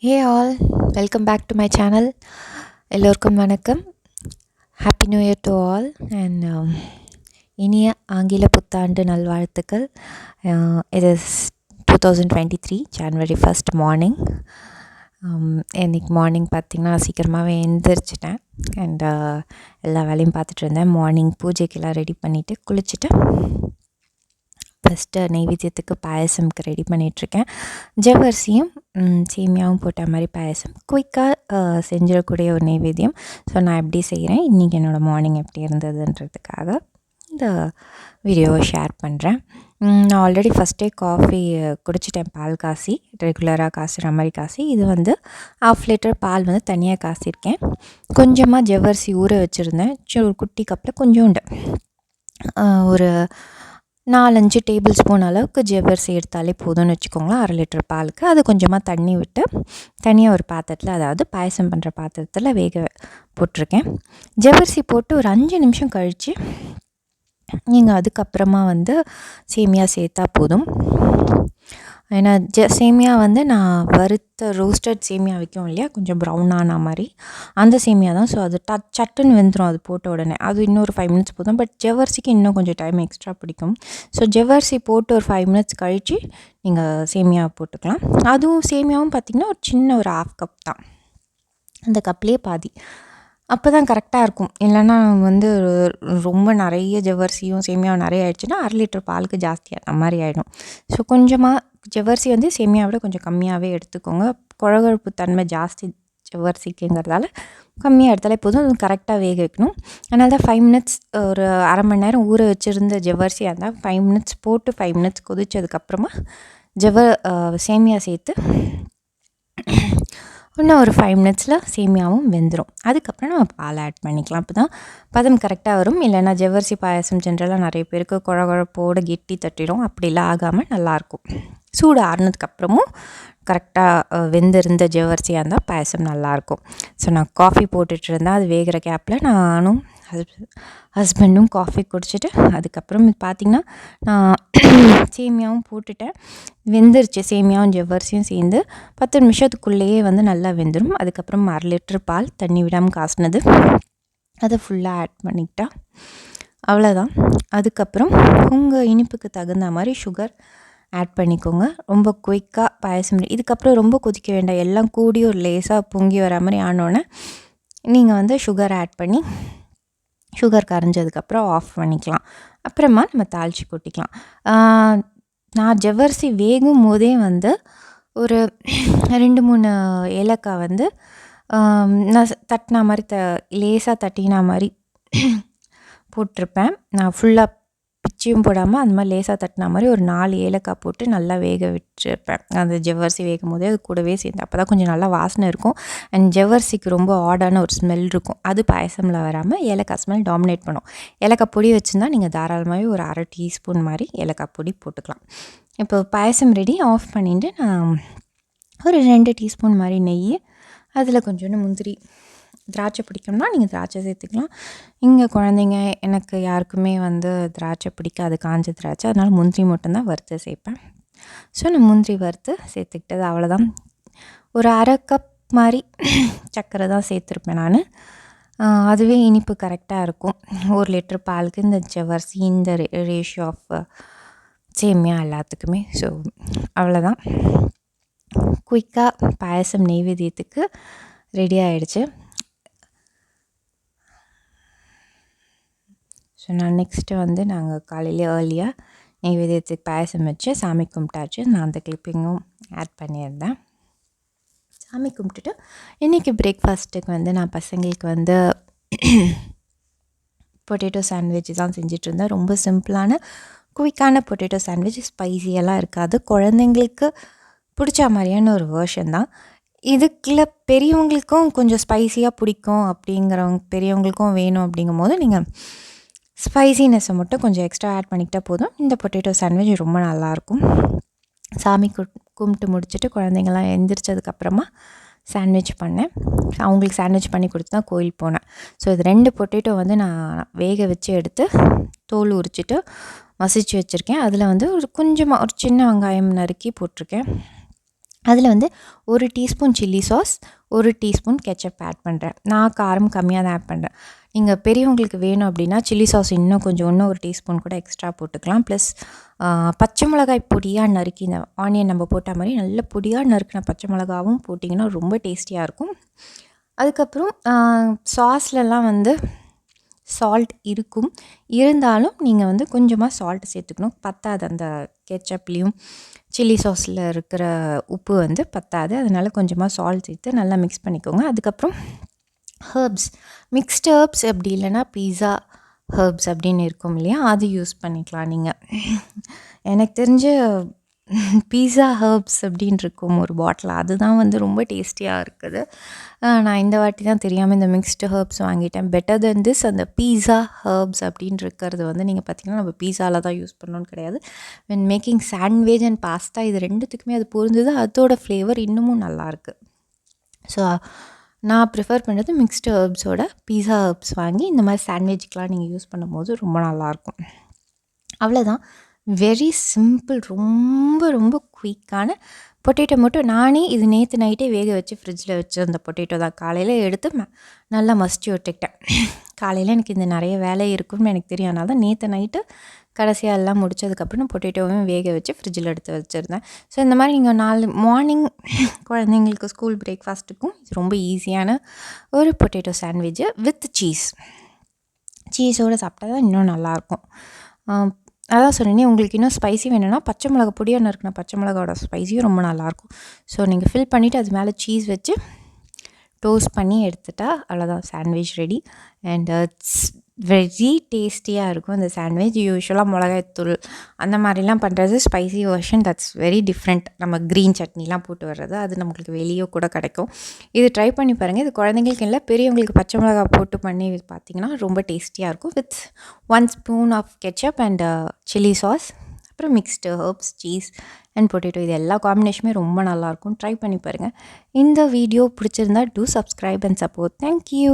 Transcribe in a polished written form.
Hey all, welcome back to my channel. எல்லோருக்கும் வணக்கம். Happy new year to all and இனிய ஆங்கில புத்தாண்டு நல்வாழ்த்துக்கள். இது இஸ் 2023 ஜனவரி 1st மார்னிங். இன்றைக்கி மார்னிங் பார்த்திங்கன்னா சீக்கிரமாகவே எழுந்திரிச்சிட்டேன் அண்ட் எல்லா வேலையும் பார்த்துட்டு இருந்தேன். மார்னிங் பூஜைக்கெல்லாம் ரெடி பண்ணிவிட்டு குளிச்சுட்டு ஃபஸ்ட்டு நெய்வேத்தியத்துக்கு பாயசம்க்கு ரெடி பண்ணிகிட்ருக்கேன். ஜவ்வரிசியும் சேமியாவும் போட்ட மாதிரி பாயசம் குயிக்காக செஞ்சிடக்கூடிய ஒரு நெய்வேத்தியம். ஸோ நான் எப்படி செய்கிறேன், இன்றைக்கி என்னோடய மார்னிங் எப்படி இருந்ததுன்றதுக்காக இந்த வீடியோவை ஷேர் பண்ணுறேன். நான் ஆல்ரெடி ஃபஸ்ட்டே காஃபி குடிச்சிட்டேன், பால் காசி ரெகுலராக காசுகிற மாதிரி காசி. இது வந்து 1/2 லிட்டர் பால் வந்து தனியாக காசிருக்கேன். கொஞ்சமாக ஜவ்வரிசி ஊற வச்சுருந்தேன். ஒரு குட்டி கப்பில் கொஞ்சோண்டு ஒரு 4-5 டேபிள் ஸ்பூன் அளவுக்கு ஜவ்வரிசி எடுத்தாலே போதும்னு வச்சுக்கோங்களேன். 1/2 லிட்டர் பாலுக்கு. அது கொஞ்சமாக தண்ணி விட்டு தனியாக ஒரு பாத்திரத்தில், அதாவது பாயசம் பண்ணுற பாத்திரத்தில் வேக போட்டிருக்கேன். ஜவ்வரிசி போட்டு ஒரு 5 நிமிஷம் கழித்து நீங்கள் அதுக்கப்புறமா வந்து சேமியா சேர்த்தா போதும். ஏன்னா சேமியா வந்து நான் வறுத்த ரோஸ்டட் சேமியா வைக்கும் இல்லையா, கொஞ்சம் ப்ரௌனான மாதிரி அந்த சேமியா தான். ஸோ அது சட்டுன்னு வெந்துடும் அது போட்ட உடனே. அது இன்னொரு 5 மினிட்ஸ் போதும். பட் ஜவ்வரிசிக்கு இன்னும் கொஞ்சம் டைம் எக்ஸ்ட்ரா பிடிக்கும். ஸோ ஜவ்வரிசி போட்டு ஒரு 5 மினிட்ஸ் கழித்து நீங்கள் சேமியா போட்டுக்கலாம். அதுவும் சேமியாவும் பார்த்திங்கன்னா ஒரு சின்ன ஒரு 1/2 கப் தான், அந்த கப்லேயே பாதி. அப்போ தான் கரெக்டாக இருக்கும். இல்லைன்னா வந்து ரொம்ப நிறைய ஜவ்வரிசியும் சேமியாவும் நிறைய ஆயிடுச்சுன்னா 1/2 லிட்டர் பாலுக்கு ஜாஸ்தியாக அந்த மாதிரி ஆகிடும். ஸோ கொஞ்சமாக ஜவ்வரிசி வந்து சேமியாவை விட கொஞ்சம் கம்மியாகவே எடுத்துக்கோங்க. குழகுழப்பு தன்மை ஜாஸ்தி ஜவ்வரிசிக்குங்கிறதால கம்மியாக எடுத்தாலே போதும். அது கரெக்டாக வேக வைக்கணும். அதனால தான் 5 மினிட்ஸ், ஒரு 1/2 மணி நேரம் ஊற வச்சுருந்த ஜவ்வரிசியாக இருந்தால் 5 மினிட்ஸ் போட்டு 5 மினிட்ஸ் கொதிச்சதுக்கப்புறமா சேமியா சேர்த்து இன்னும் ஒரு 5 மினிட்ஸில் சேமியாவும் வெந்துடும். அதுக்கப்புறம் நம்ம பால் ஆட் பண்ணிக்கலாம். அப்போ தான் பதம் கரெக்டாக வரும். இல்லைன்னா ஜவ்வரிசி பாயசம் ஜென்ரலாக நிறைய பேருக்கு குழகுழப்போடு கெட்டி தட்டிடும். அப்படிலாம் ஆகாமல் நல்லாயிருக்கும். சூடு ஆறுனதுக்கப்புறமும் கரெக்டாக வெந்திருந்த ஜவ்வரிசியாக இருந்தால் பாயசம் நல்லாயிருக்கும். ஸோ நான் காஃபி போட்டுட்டு இருந்தேன். அது வேகிற கேப்பில் நானும் ஹஸ்பண்டும் காஃபி குடிச்சிட்டு அதுக்கப்புறம் பார்த்திங்கன்னா நான் சேமியாவும் போட்டுட்டேன். வெந்துருச்சு. சேமியாவும் ஜவ்வரிசியும் சேர்ந்து 10 நிமிஷத்துக்குள்ளேயே வந்து நல்லா வெந்துடும். அதுக்கப்புறம் 1/2 லிட்டர் பால் தண்ணி விடாமல் காசினது அதை ஃபுல்லாக ஆட் பண்ணிக்கிட்டா அவ்வளோதான். அதுக்கப்புறம் உங்கள் இனிப்புக்கு தகுந்த மாதிரி சுகர் ஆட் பண்ணிக்கோங்க. ரொம்ப குயிக்காக பாயசம். இதுக்கப்புறம் ரொம்ப கொதிக்க வேண்டாம். எல்லாம் கூடி ஒரு லேசாக பொங்கி வர மாதிரி ஆனோடனே நீங்கள் வந்து சுகர் ஆட் பண்ணி சுகர் கரைஞ்சதுக்கப்புறம் ஆஃப் பண்ணிக்கலாம். அப்புறமா நம்ம தாளித்து கொட்டிக்கலாம். நான் ஜவ்வரிசி வேகும் போதே வந்து ஒரு 2-3 ஏலக்காய் வந்து நான் தட்டினா மாதிரி லேசாக தட்டினா மாதிரி போட்டிருப்பேன். நான் ஃபுல்லாக பிச்சியும் போடாமல் அந்த மாதிரி லேசாக தட்டினா மாதிரி ஒரு 4 ஏலக்காய் போட்டு நல்லா வேக விட்டுருப்பேன். அந்த ஜவ்வரிசி வேகும் போதே அது கூடவே சேர்ந்து, அப்போ தான் கொஞ்சம் நல்லா வாசனை இருக்கும். அண்ட் ஜவ்வரிசிக்கு ரொம்ப ஆடான ஒரு ஸ்மெல் இருக்கும். அது பாயசமில் வராமல் ஏலக்காய் ஸ்மெல் டாமினேட் பண்ணும். ஏலக்காய் பொடி வச்சுருந்தா நீங்கள் தாராளமாகவே ஒரு 1/2 டீஸ்பூன் மாதிரி ஏலக்காய் பொடி போட்டுக்கலாம். இப்போ பாயசம் ரெடி. ஆஃப் பண்ணிவிட்டு நான் ஒரு 2 டீஸ்பூன் மாதிரி நெய், அதில் கொஞ்சோண்டு முந்திரி, திராட்சை பிடிக்கும்னா நீங்கள் திராட்சை சேர்த்துக்கலாம். இங்கே குழந்தைங்க எனக்கு யாருக்குமே வந்து திராட்சை பிடிக்காது, காஞ்ச திராட்சை. அதனால் முந்திரி மட்டும்தான் வறுத்து சேர்ப்பேன். ஸோ நான் முந்திரி வறுத்து சேர்த்துக்கிட்டது அவ்வளோதான். ஒரு 1/2 கப் மாதிரி சர்க்கரை தான் சேர்த்துருப்பேன் நான். அதுவே இனிப்பு கரெக்டாக இருக்கும். 1 லிட்டர் பாலுக்கு இந்த ஜவ்வரிசி இந்த ரேஷியோ ஆஃப் சேமியா எல்லாத்துக்குமே. ஸோ அவ்வளோதான். குயிக்காக பாயசம் நெய்வேத்தியத்துக்கு ரெடி ஆகிடுச்சு. ஸோ நான் நெக்ஸ்ட்டு வந்து நாங்கள் காலையிலே ஏர்லியாக நெய்வேத்தியத்துக்கு பாயசம் வச்சு சாமி கும்பிட்டாச்சு. நான் அந்த கிளிப்பிங்கும் ஆட் பண்ணியிருந்தேன். சாமி கும்பிட்டுட்டு இன்றைக்கி பிரேக்ஃபாஸ்ட்டுக்கு வந்து நான் பசங்களுக்கு வந்து பொட்டேட்டோ சாண்ட்விச் தான் செஞ்சிட்ருந்தேன். ரொம்ப சிம்பிளான குயிக்கான பொட்டேட்டோ சாண்ட்விச், ஸ்பைசியெல்லாம் இருக்காது. குழந்தைங்களுக்கு பிடிச்ச மாதிரியான ஒரு வேர்ஷன் தான். இதுக்குள்ள பெரியவங்களுக்கும் கொஞ்சம் ஸ்பைசியாக பிடிக்கும் அப்படிங்கிறவங்க, பெரியவங்களுக்கும் வேணும் அப்படிங்கும் போது நீங்கள் ஸ்பைசினஸை மட்டும் கொஞ்சம் எக்ஸ்ட்ரா ஆட் பண்ணிக்கிட்டால் போதும். இந்த பொட்டேட்டோ சாண்ட்விச் ரொம்ப நல்லாயிருக்கும். சாமி கும்பிட்டு முடிச்சுட்டு குழந்தைங்கள்லாம் எந்திரிச்சதுக்கப்புறமா சாண்ட்விச் பண்ணேன். அவங்களுக்கு சாண்ட்விச் பண்ணி கொடுத்து தான் கோயில் போனேன். ஸோ இது 2 பொட்டேட்டோ வந்து நான் வேக வச்சு எடுத்து தோல் உரிச்சிட்டு மசிச்சு வச்சுருக்கேன். அதில் வந்து ஒரு கொஞ்சமாக ஒரு சின்ன வெங்காயம் நறுக்கி போட்டிருக்கேன். அதில் வந்து 1 teaspoon chilli sauce, 1 teaspoon ketchup add பண்ணுறேன். நான் காரம் கம்மியாக தான் ஆட் பண்ணுறேன். நீங்கள் பெரியவங்களுக்கு வேணும் அப்படின்னா சில்லி சாஸ் இன்னும் கொஞ்சம் 1 டீஸ்பூன் கூட எக்ஸ்ட்ரா போட்டுக்கலாம். ப்ளஸ் பச்சை மிளகாய் பொடியாக நறுக்கி, இந்த ஆனியன் நம்ம போட்ட மாதிரி நல்ல பொடியாக நறுக்கின பச்சை மிளகாவும் போட்டிங்கன்னா ரொம்ப டேஸ்டியாக இருக்கும். அதுக்கப்புறம் சாஸ்லலாம் வந்து சால்ட் இருக்கும், இருந்தாலும் நீங்கள் வந்து கொஞ்சமாக சால்ட் சேர்த்துக்கணும். பத்தாது, அந்த கெச்சப்லேயும் சில்லி சாஸில் இருக்கிற உப்பு வந்து பத்தாது. அதனால் கொஞ்சமாக சால்ட் சேர்த்து நல்லா மிக்ஸ் பண்ணிக்கோங்க. அதுக்கப்புறம் ஹர்ப்ஸ், மிக்ஸ்டு ஹர்ப்ஸ் அப்படி இல்லைன்னா பீஸா ஹர்ப்ஸ் அப்படின்னு இருக்கும் இல்லையா, அது யூஸ் பண்ணிக்கலாம் நீங்கள். எனக்கு தெரிஞ்ச பீஸா ஹர்ப்ஸ் அப்படின்னு இருக்கும் ஒரு பாட்டில், அதுதான் வந்து ரொம்ப டேஸ்டியாக இருக்குது. நான் இந்த வாட்டி தான் தெரியாமல் இந்த மிக்ஸ்டு ஹர்ப்ஸ் வாங்கிட்டேன். பெட்டர் தென் திஸ், அந்த பீஸா ஹர்ப்ஸ் அப்படின்னு இருக்கிறது வந்து நீங்கள் பார்த்திங்கன்னா நம்ம பீஸாவில் தான் யூஸ் பண்ணணும்னு கிடையாது. When making sandwich and pasta இது ரெண்டுத்துக்குமே அது பொருந்தது. அதோட ஃப்ளேவர் இன்னமும் நல்லாயிருக்கு. ஸோ நான் ப்ரிஃபர் பண்ணுறது மிக்ஸ்டு ஹர்ப்ஸோட பீஸா ஹர்ப்ஸ் வாங்கி இந்த மாதிரி சாண்ட்விச்சுக்கெலாம் நீங்கள் யூஸ் பண்ணும்போது ரொம்ப நல்லாயிருக்கும். அவ்வளோதான், வெரி சிம்பிள், ரொம்ப ரொம்ப குயிக்கான பொட்டேட்டோ மட்டும். நானே இது நேற்று நைட்டே வேக வச்சு ஃப்ரிட்ஜில் வச்சுருந்த பொட்டேட்டோ தான். காலையில் எடுத்து நல்லா மசிச்சு விட்டுக்கிட்டேன். காலையில் எனக்கு இந்த நிறைய வேலை இருக்குன்னு எனக்கு தெரியும், அதனால தான் நேற்று நைட்டு கடைசியாக எல்லாம் முடிச்சதுக்கப்புறம் பொட்டேட்டோவையும் வேக வச்சு ஃப்ரிட்ஜில் எடுத்து வச்சுருந்தேன். ஸோ இந்த மாதிரி நீங்கள் 4 மார்னிங் குழந்தைங்களுக்கு ஸ்கூல் பிரேக்ஃபாஸ்ட்டுக்கும் இது ரொம்ப ஈஸியான ஒரு பொட்டேட்டோ சாண்ட்விட்சு வித் சீஸோடு சாப்பிட்டா தான் இன்னும் நல்லாயிருக்கும். அதான் சொன்னேனே, உங்களுக்கு இன்னும் ஸ்பைசி வேணும்னா பச்சை மிளகா பொடியாக நறுக்கின பச்சை மிளகாவோட ஸ்பைஸியும் ரொம்ப நல்லாயிருக்கும். ஸோ நீங்கள் ஃபில் பண்ணிவிட்டு அது மேலே சீஸ் வச்சு டோஸ்ட் பண்ணி எடுத்துட்டா அவ்வளோதான், sandwich ready. And it's very டேஸ்டியாக இருக்கும் இந்த சாண்ட்விச். யூஸ்வலாக மிளகாய்த்தூள் அந்த மாதிரிலாம் பண்ணுறது spicy version, that's very different. நம்ம க்ரீன் சட்னிலாம் போட்டு வர்றது அது நம்மளுக்கு வெளியே கூட கிடைக்கும். இது ட்ரை பண்ணி பாருங்கள். இது குழந்தைங்களுக்கு இல்லை, பெரியவங்களுக்கு பச்சை மிளகா போட்டு பண்ணி பார்த்திங்கன்னா ரொம்ப டேஸ்டியாக இருக்கும். With 1 spoon of ketchup and chilli sauce, அப்புறம் mixed herbs, cheese and potato, இது எல்லா காம்பினேஷனுமே ரொம்ப நல்லாயிருக்கும். ட்ரை பண்ணி பாருங்கள். இந்த வீடியோ பிடிச்சிருந்தா two subscribe and support. Thank you.